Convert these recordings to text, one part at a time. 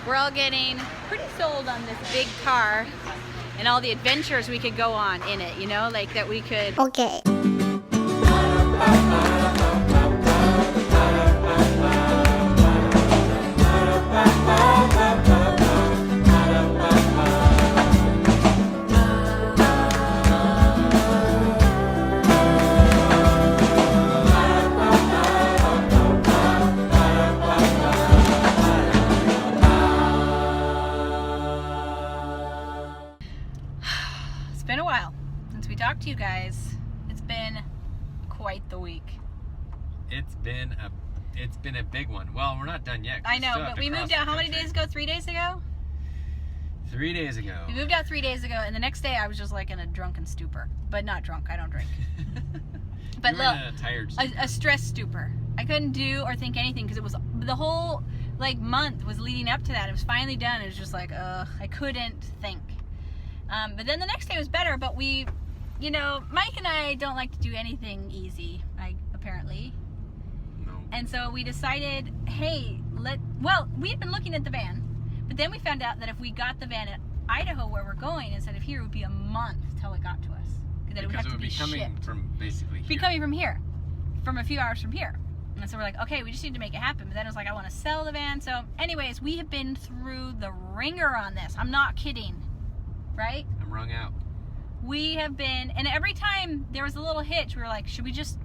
we're all getting pretty sold on this big car and all the adventures we could go on in it, you know, like that we could. Okay. It's been a while since we talked to you guys. It's been quite the week. It's been a big one. Well, we're not done yet. I know, but we moved out how many days ago? 3 days ago? 3 days ago. We moved out 3 days ago, and the next day I was just like in a drunken stupor. But not drunk, I don't drink. But You were in a tired stupor. a stress stupor. I couldn't do or think anything because it was the whole like month was leading up to that. It was finally done. It was just like, I couldn't think. But then the next day was better, but we, you know, Mike and I don't like to do anything easy, apparently. No. And so we decided, hey, we had been looking at the van, but then we found out that if we got the van in Idaho where we're going, instead of here, it would be a month till it got to us. That it would have to be coming shipped. from basically here. Be coming from here, from a few hours from here. And so we're like, okay, we just need to make it happen. But then it was like, I want to sell the van. So anyways, we have been through the ringer on this. I'm not kidding. Right? I'm wrung out. We have been, and every time there was a little hitch, we were like, should we just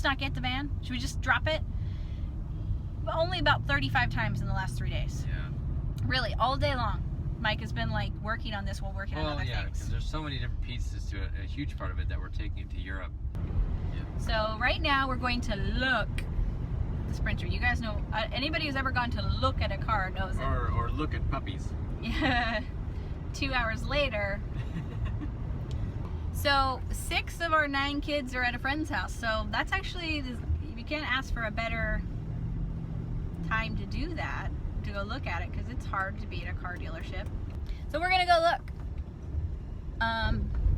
not get the van? Should we just drop it? Only about 35 times in the last 3 days. Yeah. Really, all day long. Mike has been like working on this while working on other Well, yeah, things. because there's so many different pieces to it. A huge part of it that we're taking to Europe. Yeah. So right now we're going to look the Sprinter. You guys know, anybody who's ever gone to look at a car knows it. Or look at puppies. Yeah. 2 hours later. So 6 of our 9 kids are at a friend's house. So that's actually, you can't ask for a better time to do that, to go look at it, because it's hard to be at a car dealership. So we're gonna go look.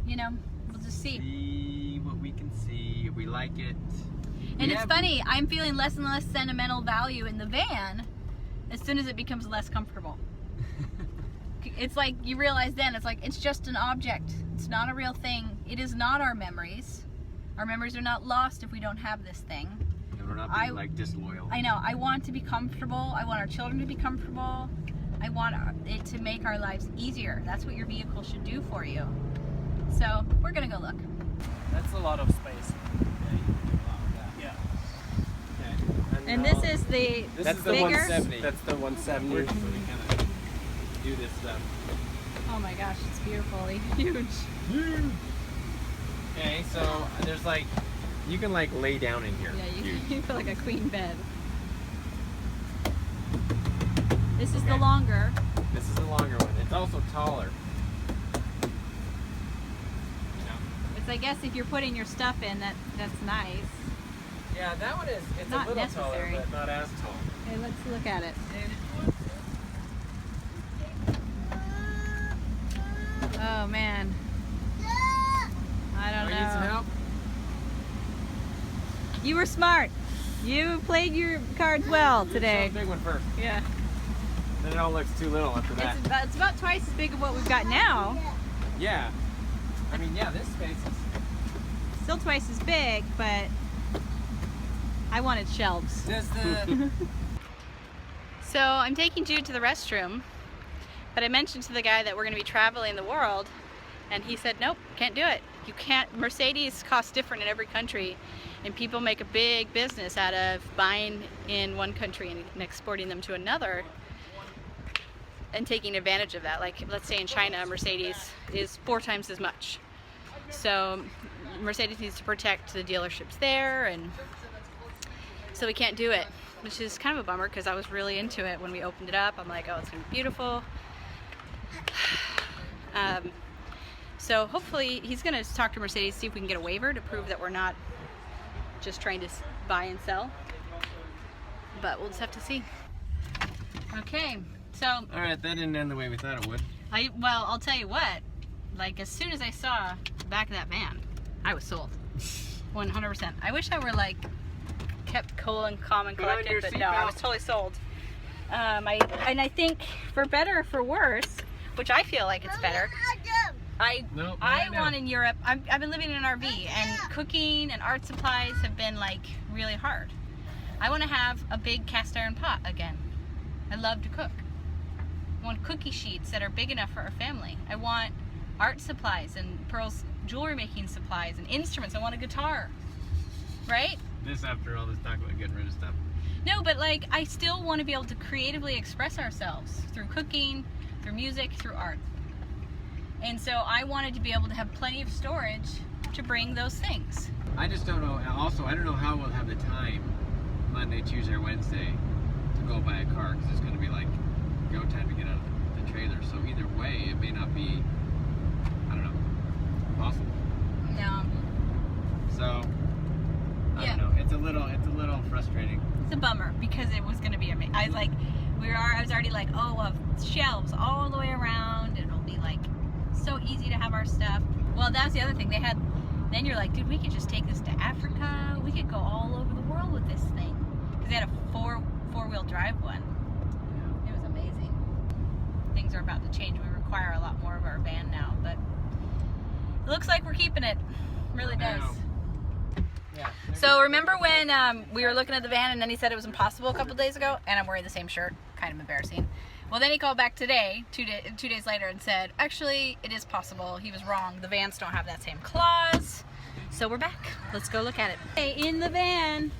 You know, we'll just see. See what we can see. If we like it. And it's funny, I'm feeling less and less sentimental value in the van as soon as it becomes less comfortable. It's like you realize then, it's like it's just an object. It's not a real thing. It is not our memories. Our memories are not lost if we don't have this thing. And we're not being like disloyal. I know. I want to be comfortable. I want our children to be comfortable. I want it to make our lives easier. That's what your vehicle should do for you. So we're gonna go look. That's a lot of space. Yeah. Okay. And this is the That's the bigger. 170. That's the 170. We're kind of Do this stuff. Oh my gosh, it's beautifully huge. Okay, so there's like, you can like lay down in here. Yeah, you feel like a queen bed. This is the longer. This is the longer one. It's also taller. It's, I guess, if you're putting your stuff in, that's nice. Yeah, that one is. It's Not a little necessary. taller, but not as tall. Okay, let's look at it. Oh man. I don't You need some know. help? You were smart. You played your cards well today. Show the big one first. Yeah. Then it all looks too little after that. It's about twice as big of what we've got now. Yeah. I mean, yeah, this space is. Still twice as big, but I wanted shelves. Does the So I'm taking Jude to the restroom, but I mentioned to the guy that we're going to be traveling the world, and he said, nope, can't do it. You can't. Mercedes costs different in every country, and people make a big business out of buying in one country and exporting them to another and taking advantage of that. Like, let's say in China, Mercedes is 4 times as much. So Mercedes needs to protect the dealerships there, and so we can't do it, which is kind of a bummer because I was really into it when we opened it up. I'm like, oh, it's gonna be beautiful. So hopefully he's gonna talk to Mercedes, see if we can get a waiver to prove that we're not just trying to buy and sell. But we'll just have to see. Okay, so. All right, that didn't end the way we thought it would. Well, I'll tell you what. Like, as soon as I saw the back of that van, I was sold. 100%. I wish I were like kept cool and calm and Put on collected, your but no, I was seatbelt. totally sold. I think for better or for worse, which I feel like it's better, I want in Europe, I've been living in an RV, and cooking and art supplies have been like really hard. I want to have a big cast iron pot again. I love to cook. I want cookie sheets that are big enough for our family. I want art supplies and Pearl's jewelry making supplies and instruments. I want a guitar, right? This after all this talk about getting rid of stuff. No, but like I still want to be able to creatively express ourselves through cooking, through music, through art. And so I wanted to be able to have plenty of storage to bring those things. I just don't know. Also, I don't know how we'll have the time Monday, Tuesday, or Wednesday to go buy a car, because it's going to be like go time to get out of the trailer. So either way, it may not be, I don't know, possible. No. So I don't know. It's a little frustrating. It's a bummer because it was going to be amazing. I was already like, oh, we'll have shelves all the way around, and it'll be like so easy to have our stuff. Well, that's the other thing. Then you're like, dude, we could just take this to Africa. We could go all over the world with this thing. Because they had a four-wheel drive one. It was amazing. Things are about to change. We require a lot more of our van now, but it looks like we're keeping it. It really does. Yeah. So remember when we were looking at the van and then he said it was impossible a couple days ago, and I'm wearing the same shirt, kind of embarrassing. Well, then he called back today, 2 days later, and said, actually, it is possible. He was wrong. The vans don't have that same clause. So we're back. Let's go look at it. Hey, in the van.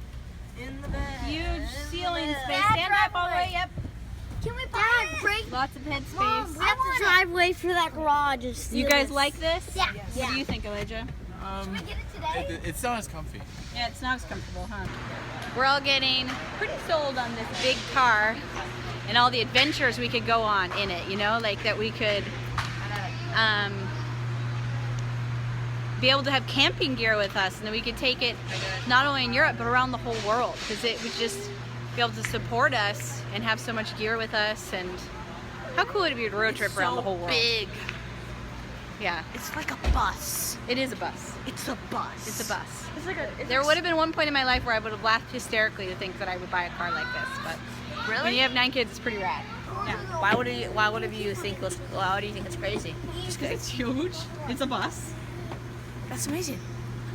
In the van. Huge ceiling space. Dad, Stand up all the way up. Can we Dad, break? Lots of head Mom, space. we have to driveway for that garage. You guys like this? Yeah. What do you think, Elijah? Should we get it today? It's not as comfy. Yeah, it's not as comfortable, huh? We're all getting pretty sold on this big car and all the adventures we could go on in it, you know, like that we could be able to have camping gear with us, and then we could take it not only in Europe but around the whole world, because it would just be able to support us and have so much gear with us. And how cool would it be to road trip around the whole world? Big. Yeah. It's like a bus. It is a bus. It's a bus. It's a bus. It's like a. There would have been one point in my life where I would have laughed hysterically to think that I would buy a car like this, but when you have 9 kids, it's pretty rad. Yeah. Why would you think it's crazy? Just because it's huge. It's a bus. That's amazing.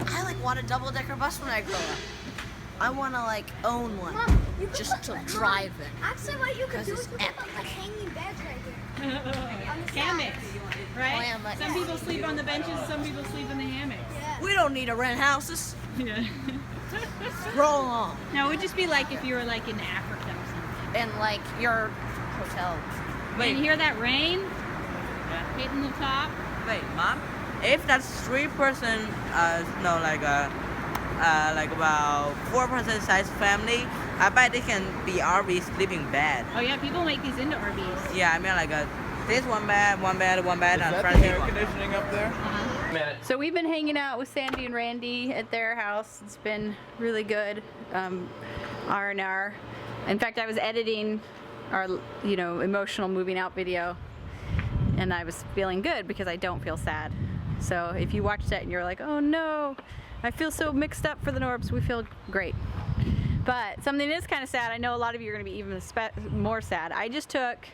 I like want a double-decker bus when I grow up. I want to like own one, just to drive it. Actually, what you could do is Because we it's could put like hanging beds right here. Hammocks, right? Oh, yeah, but- Some people sleep on the benches, some people sleep in the hammocks. We don't need to rent houses. Yeah. Roll along. Now, it would just be like if you were like in Africa or something. And like your hotel. And you hear that rain hitting the top? Wait, Mom? If that's 3-person, like about 4-person size family, I bet they can be RV sleeping bed. Oh yeah, people make these into RVs. Yeah, I mean like this one bed, Is and that front the air one. conditioning up there? So we've been hanging out with Sandy and Randy at their house. It's been really good, R&R. In fact, I was editing our, emotional moving out video, and I was feeling good because I don't feel sad. So if you watch that and you're like, oh no, I feel so mixed up for the Knorps, we feel great. But something is kind of sad. I know a lot of you are going to be even more sad. I just took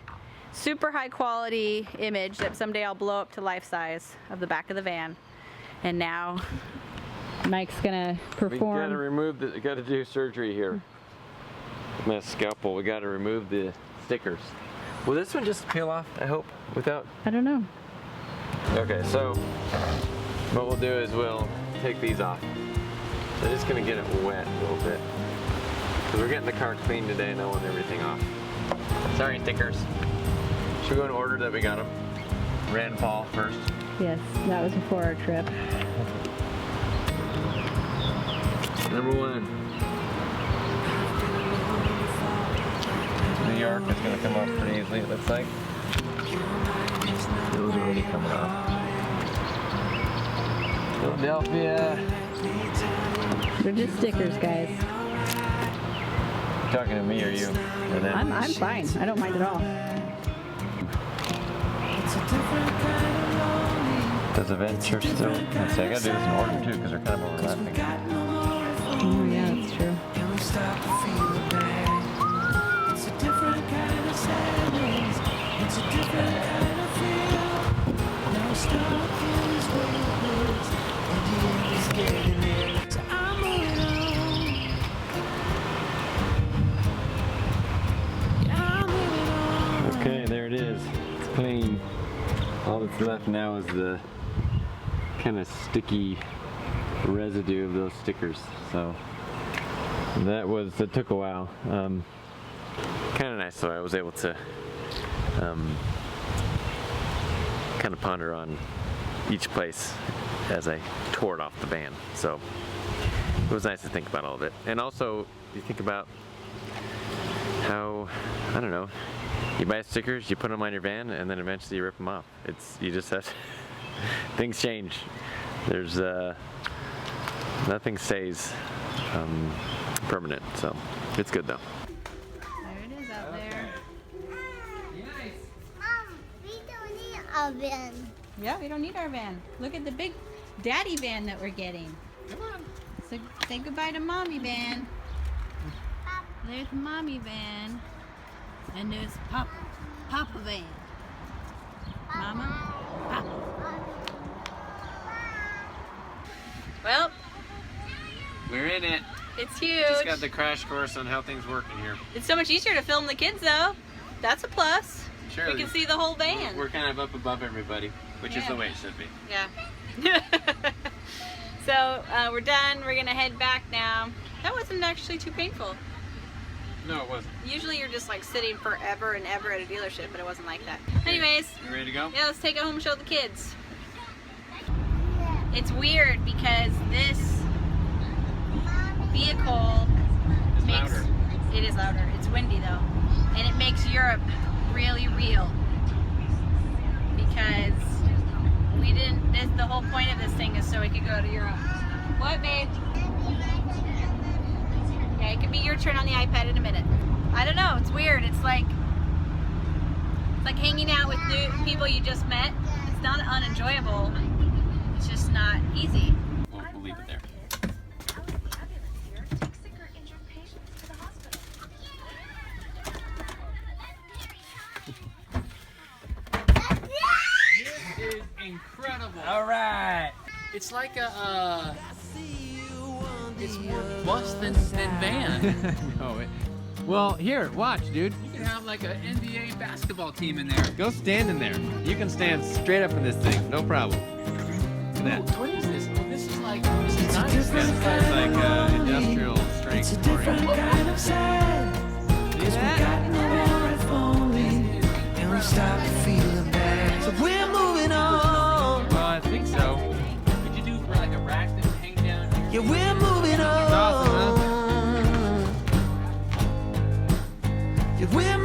super high quality image that someday I'll blow up to life size of the back of the van, and now Mike's gonna perform. We gotta remove the. Got to do surgery here. My scalpel. We gotta remove the stickers. Will this one just peel off? I hope without. I don't know. Okay, so what we'll do is we'll take these off. I'm just gonna get it wet a little bit because we're getting the car clean today, and I want everything off. Sorry, stickers. Should we go in order that we got them? Rand Paul first. Yes, that was before our trip. Number 1. New York is going to come off pretty easily, it looks like. Those are already coming off. Philadelphia. They're just stickers, guys. You talking to me or you? Or them? I'm fine. I don't mind at all. Does the venture still? Let's see, I gotta do this in order too because they're kind of overlapping. Oh yeah, that's true. All that's left now is the kind of sticky residue of those stickers. So that took a while. Kind of nice though. I was able to kind of ponder on each place as I tore it off the van. So it was nice to think about all of it. And also you think about how, I don't know, you buy stickers, you put them on your van, and then eventually you rip them off. You just have to, things change. There's nothing stays permanent, so it's good though. There it is out there. We don't need a van. Yeah, we don't need our van. Look at the big daddy van that we're getting. Come on. So say goodbye to mommy van. There's mommy van. And there's Papa van. Mama, Papa. Well, We're in it. it's huge. Just got the crash course on how things work in here. It's so much easier to film the kids though. That's a plus. Sure. We can see the whole van. We're kind of up above everybody, which is Yeah. the way it should be. Yeah. So we're done. We're gonna head back now. That wasn't actually too painful. No, it wasn't. Usually you're just like sitting forever and ever at a dealership, but it wasn't like that. Anyways, You ready to go? yeah, let's take it home and show the kids. It's weird because this vehicle It's makes louder. it is louder. It's windy though, and it makes Europe really real because we didn't. The whole point of this thing is so we could go to Europe. What, babe? Yeah, it could be your turn on the iPad in a minute. I don't know. It's weird. It's like hanging out with new people you just met. It's not unenjoyable. It's just not easy. We'll leave it there. This is incredible. All right. It's like a, it's more bus than van. Oh, well, here, watch, dude. You can have like an NBA basketball team in there. Go stand in there. You can stand straight up in this thing, no problem. Look at that. What is this? Oh, this is nice. It's like industrial strength. It's a different kind of sad. Cause we got nowhere if only, and we start feeling bad. So we're moving on. Well, I think so. Could you do for like a rack that would hang down here? Yeah, we're moving on. It's awesome, Yeah, we're